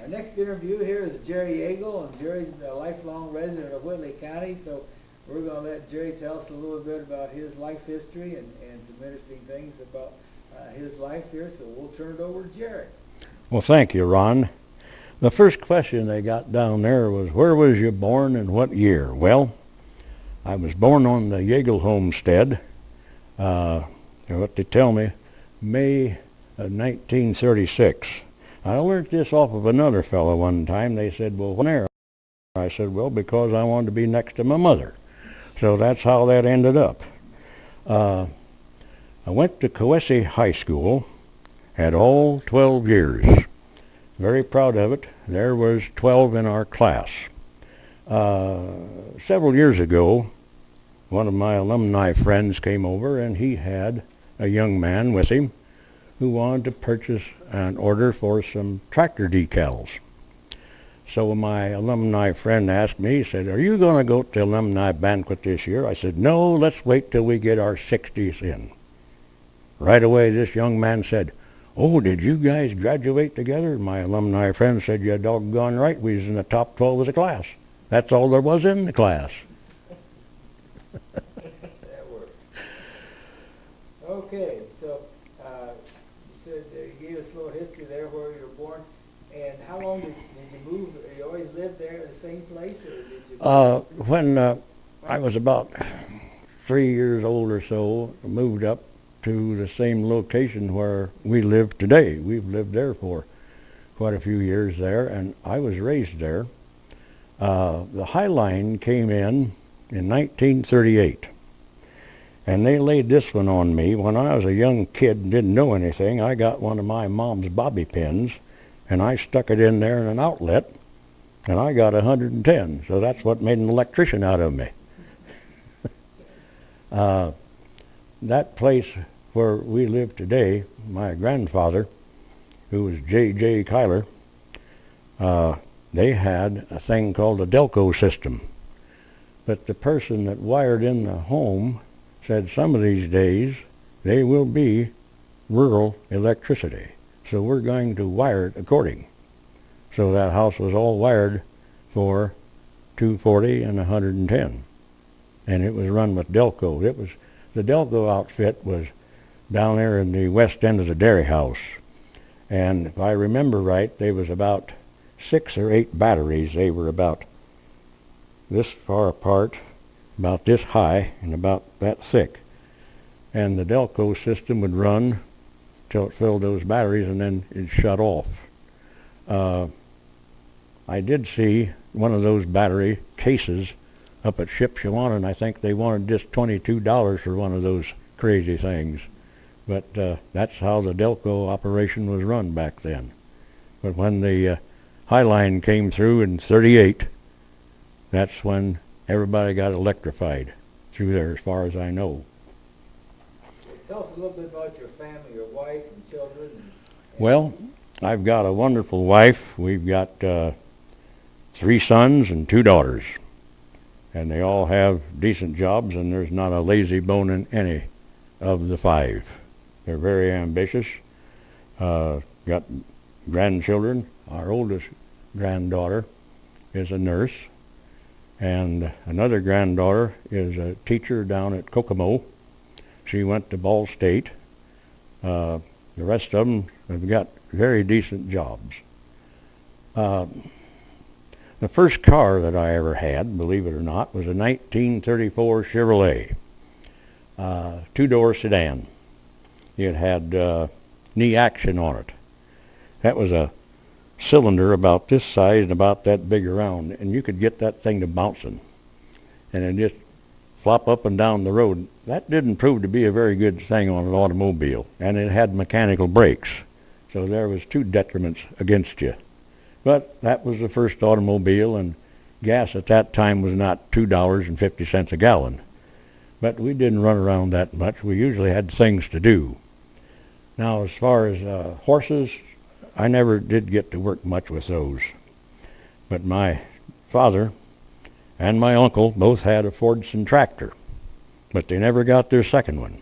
next interview here is Jerry Yagel, and Jerry's a lifelong resident of Whitley County, so we're going to let Jerry tell us a little bit about his life history and some interesting things about his life here, so we'll turn it over to Jerry. Well, thank you, Ron. The first question they got down there was, where was you born and what year? Well, I was born on the Yagel homestead, what they tell me, May of 1936. I learned this off of another fellow one time. They said, well, when there? I said, well, because I wanted to be next to my mother. So that's how that ended up. I went to Coessie High School, had all 12 years. Very proud of it. There was 12 in our class. Several years ago, one of my alumni friends came over, and he had a young man with him who wanted to purchase an order for some tractor decals. So my alumni friend asked me, he said, are you going to go to the alumni banquet this year? I said, no, let's wait till we get our 60s in. Right away, this young man said, oh, did you guys graduate together? My alumni friend said, you're doggone right, we was in the top 12 of the class. That's all there was in the class. That works. Okay, so you said you gave us a little history there where you were born, and how long did you move? You always lived there in the same place, or did you? When I was about 3 years old or so, I moved up to the same location where we live today. We've lived there for quite a few years there, and I was raised there. The High Line came in 1938, and they laid this one on me. When I was a young kid and didn't know anything, I got one of my mom's bobby pins, and I stuck it in there in an outlet, and I got 110. So that's what made an electrician out of me. That place where we live today, my grandfather, who was J.J. Kyler, they had a thing called a Delco system. But the person that wired in the home said some of these days they will be rural electricity. So we're going to wire it according. So that house was all wired for 240 and 110. And it was run with Delco. The Delco outfit was down there in the west end of the dairy house. And if I remember right, there was about 6 or 8 batteries. They were about this far apart, about this high, and about that thick. And the Delco system would run till it filled those batteries, and then it'd shut off. I did see one of those battery cases up at Shipshewana, and I think they wanted just $22 for one of those crazy things. But that's how the Delco operation was run back then. But when the High Line came through in 38, that's when everybody got electrified through there, as far as I know. Tell us a little bit about your family, your wife and children. Well, I've got a wonderful wife. We've got 3 sons and 2 daughters. And they all have decent jobs, and there's not a lazy bone in any of the 5. They're very ambitious. Got grandchildren. Our oldest granddaughter is a nurse, and another granddaughter is a teacher down at Kokomo. She went to Ball State. The rest of them have got very decent jobs. The first car that I ever had, believe it or not, was a 1934 Chevrolet, 2-door sedan. It had knee action on it. That was a cylinder about this size and about that big around, and you could get that thing to bouncing, and it just flop up and down the road. That didn't prove to be a very good thing on an automobile, and it had mechanical brakes, so there was 2 detriments against you. But that was the first automobile, and gas at that time was not $2.50 a gallon. But we didn't run around that much. We usually had things to do. Now, as far as horses, I never did get to work much with those. But my father and my uncle both had a Fordson tractor, but they never got their second one.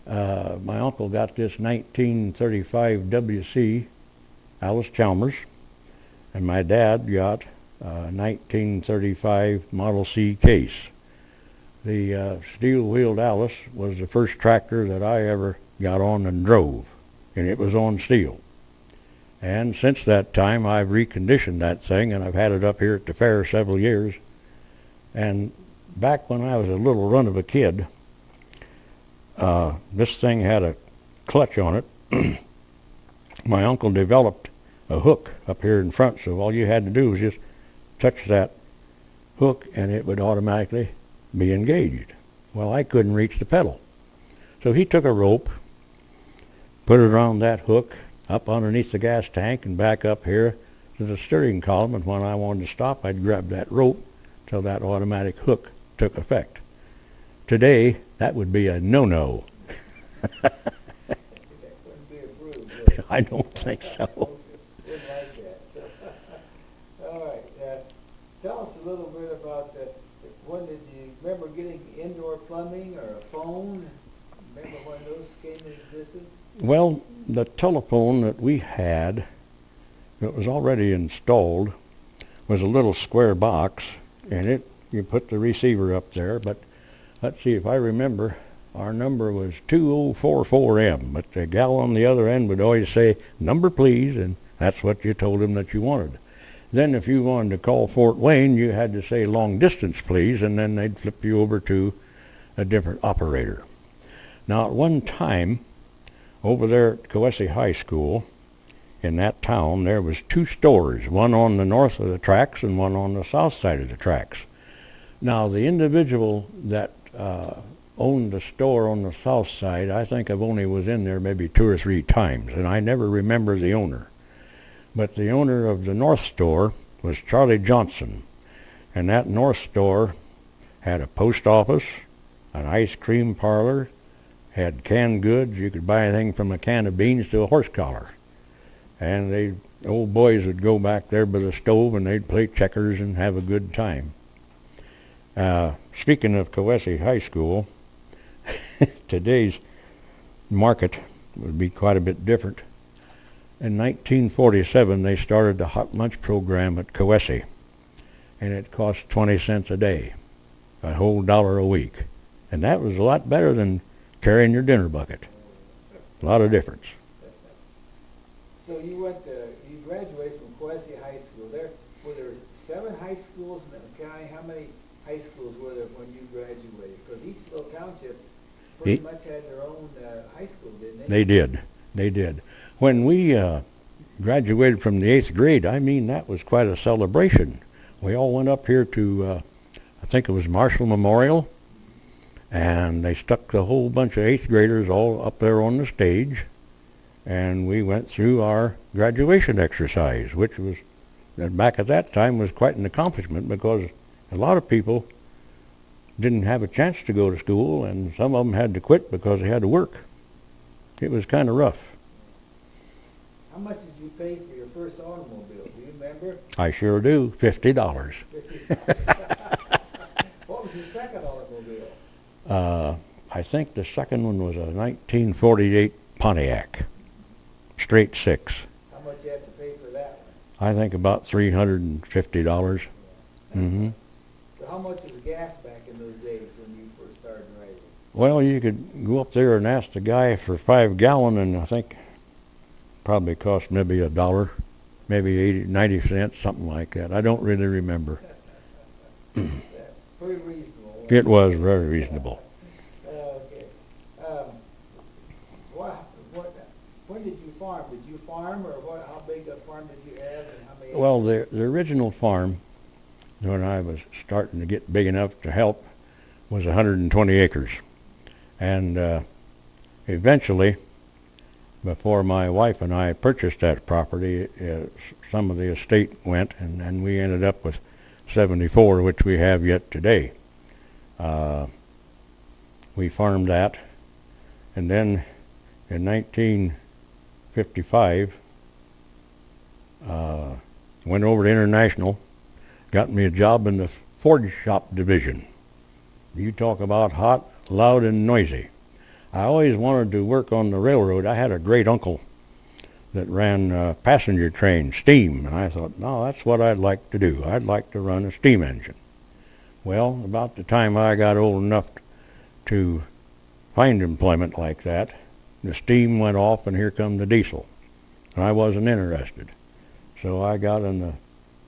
My uncle got this 1935 WC Alice Chalmers, and my dad got a 1935 Model C case. The steel-wheeled Alice was the first tractor that I ever got on and drove, and it was on steel. And since that time, I've reconditioned that thing, and I've had it up here at the fair several years. And back when I was a little runt of a kid, this thing had a clutch on it. My uncle developed a hook up here in front, so all you had to do was just touch that hook, and it would automatically be engaged. Well, I couldn't reach the pedal. So he took a rope, put it around that hook, up underneath the gas tank and back up here to the steering column, and when I wanted to stop, I'd grab that rope till that automatic hook took effect. Today, that would be a no-no. I don't think so. Wouldn't like that. So, all right. Tell us a little bit about when did you remember getting indoor plumbing or a phone? Remember when those came into existence? Well, the telephone that we had that was already installed was a little square box, and you put the receiver up there, but let's see if I remember, our number was 2044M, but the gal on the other end would always say, "Number please," and that's what you told him that you wanted. Then if you wanted to call Fort Wayne, you had to say "long distance please," and then they'd flip you over to a different operator. Now at one time, over there at Coessie High School, in that town, there was two stores, one on the north of the tracks and one on the south side of the tracks. Now the individual that owned the store on the south side, I think I've only was in there maybe 2 or 3 times, and I never remember the owner. But the owner of the north store was Charlie Johnson, and that north store had a post office, an ice cream parlor, had canned goods. You could buy anything from a can of beans to a horse collar. And the old boys would go back there by the stove and they'd play checkers and have a good time. Speaking of Coessie High School, today's market would be quite a bit different. In 1947, they started the hot lunch program at Coessie, and it cost 20 cents a day, a whole $1 a week. And that was a lot better than carrying your dinner bucket. A lot of difference. So you graduated from Coessie High School. Were there 7 high schools in the county? How many high schools were there when you graduated? Because each little township pretty much had their own high school, didn't they? They did. When we graduated from the 8th grade, I mean, that was quite a celebration. We all went up here to, I think it was Marshall Memorial, and they stuck the whole bunch of 8th graders all up there on the stage, and we went through our graduation exercise, which was, back at that time, was quite an accomplishment because a lot of people didn't have a chance to go to school, and some of them had to quit because they had to work. It was kind of rough. How much did you pay for your first automobile? Do you remember? I sure do. $50. What was your second automobile? I think the second one was a 1948 Pontiac, straight 6. How much you had to pay for that I think about $350. Mm-hmm. So how much was gas back in those days when you first started riding? Well, you could go up there and ask the guy for 5 gallon, and I think probably cost maybe $1, maybe 80, 90 cents, something like that. I don't really remember. Pretty reasonable. It was very reasonable. Okay. When did you farm? Did you farm, or how big a farm did you have, and how many? Well, the original farm, when I was starting to get big enough to help, was 120 acres. And eventually, before my wife and I purchased that property, some of the estate went, and we ended up with 74, which we have yet today. We farmed that, and then in 1955, went over to International, got me a job in the Ford shop division. You talk about hot, loud, and noisy. I always wanted to work on the railroad. I had a great uncle that ran passenger trains, steam. And I thought, no, that's what I'd like to do. I'd like to run a steam engine. Well, about the time I got old enough to find employment like that, the steam went off and here come the diesel. And I wasn't interested. So I got in the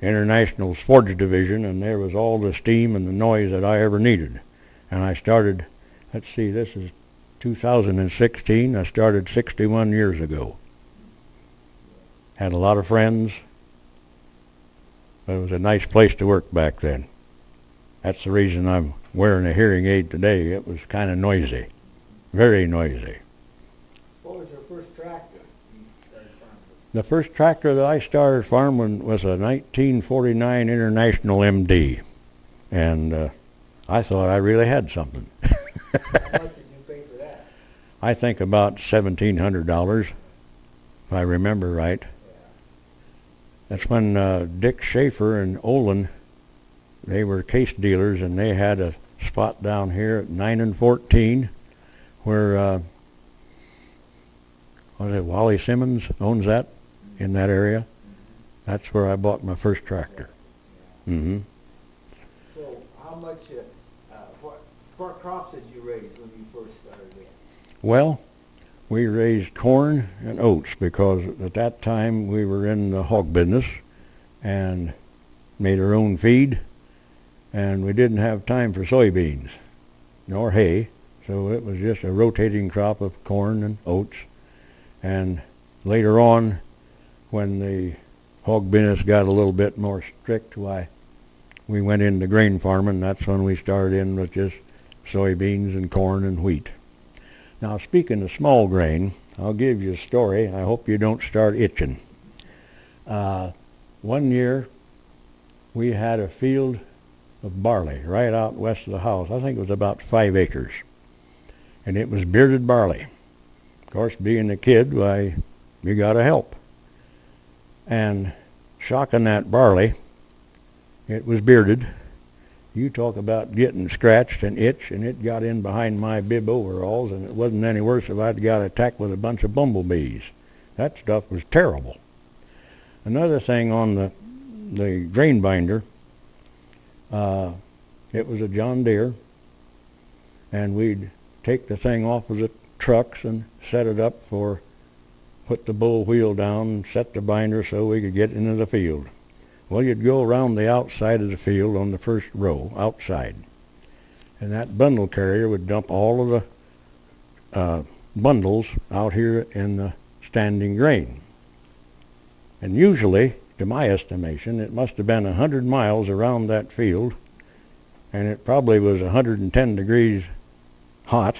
International's Forge Division, and there was all the steam and the noise that I ever needed. And I started, let's see, this is 2016. I started 61 years ago. Had a lot of friends. It was a nice place to work back then. That's the reason I'm wearing a hearing aid today. It was kind of noisy, very noisy. What was your first tractor you started farming? The first tractor that I started farming was a 1949 International MD, and I thought I really had something. How much did you pay for that? I think about $1,700, if I remember right. Yeah. That's when Dick Schaefer and Olin, they were case dealers, and they had a spot down here at 9 and 14 where Wally Simmons owns that in that area. That's where I bought my first tractor. Mm-hmm. So how much, what crops did you raise when you first started in? Well, we raised corn and oats because at that time we were in the hog business and made our own feed, and we didn't have time for soybeans nor hay, so it was just a rotating crop of corn and oats. And later on, when the hog business got a little bit more strict, why, we went into grain farming. That's when we started in with just soybeans and corn and wheat. Now, speaking of small grain, I'll give you a story. I hope you don't start itching. One year, we had a field of barley right out west of the house. I think it was about 5 acres. And it was bearded barley. Of course, being a kid, why, you got to help. And shocking that barley, it was bearded. You talk about getting scratched and itch, and it got in behind my bib overalls, and it wasn't any worse if I'd got attacked with a bunch of bumblebees. That stuff was terrible. Another thing on the grain binder, it was a John Deere, and we'd take the thing off of the trucks and set it up for, put the bull wheel down and set the binder so we could get into the field. Well, you'd go around the outside of the field on the first row, outside, and that bundle carrier would dump all of the bundles out here in the standing grain. And usually, to my estimation, it must have been 100 miles around that field, and it probably was 110 degrees hot,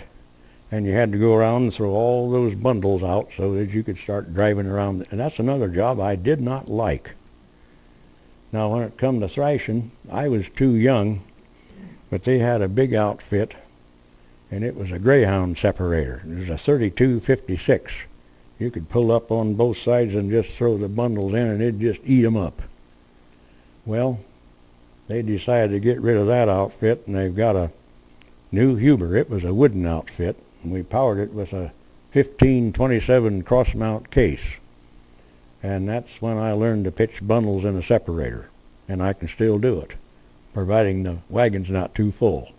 and you had to go around and throw all those bundles out so that you could start driving around. And that's another job I did not like. Now, when it come to thrashing, I was too young, but they had a big outfit, and it was a Greyhound separator. It was a 3256. You could pull up on both sides and just throw the bundles in, and it'd just eat them up. Well, they decided to get rid of that outfit, and they've got a new Huber. It was a wooden outfit, and we powered it with a 1527 cross-mount case. And that's when I learned to pitch bundles in a separator, and I can still do it, providing the wagon's not too full.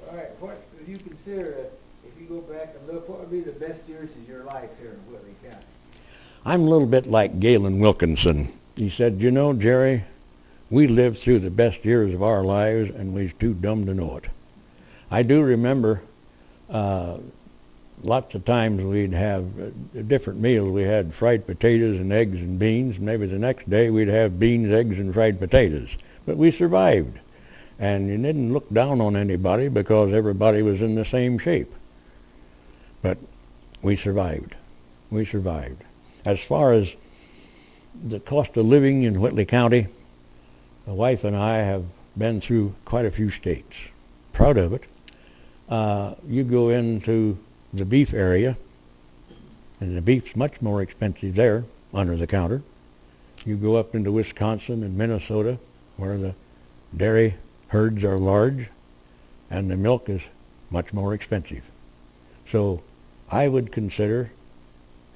All right, what would you consider, if you go back and look, what would be the best years of your life here in Whitley County? I'm a little bit like Galen Wilkinson. He said, you know, Jerry, we lived through the best years of our lives, and we's too dumb to know it. I do remember lots of times we'd have different meals. We had fried potatoes and eggs and beans. Maybe the next day we'd have beans, eggs, and fried potatoes. But we survived. And you didn't look down on anybody because everybody was in the same shape. But we survived. We survived. As far as the cost of living in Whitley County, the wife and I have been through quite a few states. Proud of it. You go into the beef area, and the beef's much more expensive there, under the counter. You go up into Wisconsin and Minnesota, where the dairy herds are large, and the milk is much more expensive. So I would consider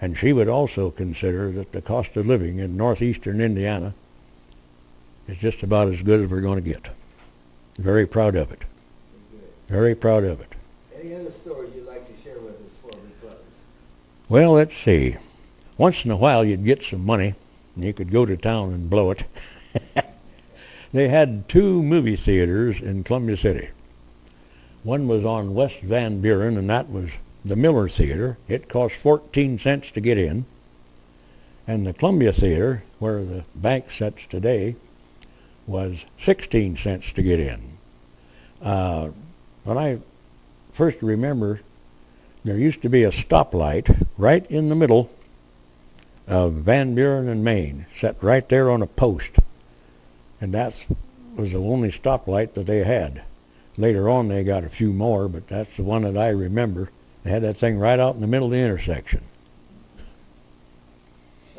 And she would also consider that the cost of living in northeastern Indiana is just about as good as we're going to get. Very proud of it. Very proud of it. Any other stories you'd like to share with us before we close? Well, let's see. Once in a while you'd get some money and you could go to town and blow it. They had 2 movie theaters in Columbia City. One was on West Van Buren, and that was the Miller Theater. It cost 14 cents to get in. And the Columbia Theater, where the bank sits today, was 16 cents to get in. When I first remember, there used to be a stoplight right in the middle of Van Buren and Main, set right there on a post. And that was the only stoplight that they had. Later on they got a few more, but that's the one that I remember. They had that thing right out in the middle of the intersection.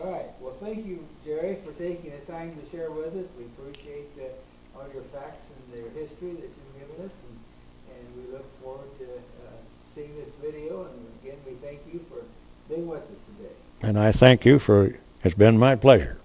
All right. Well, thank you, Jerry, for taking the time to share with us. We appreciate all your facts and your history that you've given us, and we look forward to seeing this video. And again, we thank you for being with us today. And I thank you for, it's been my pleasure.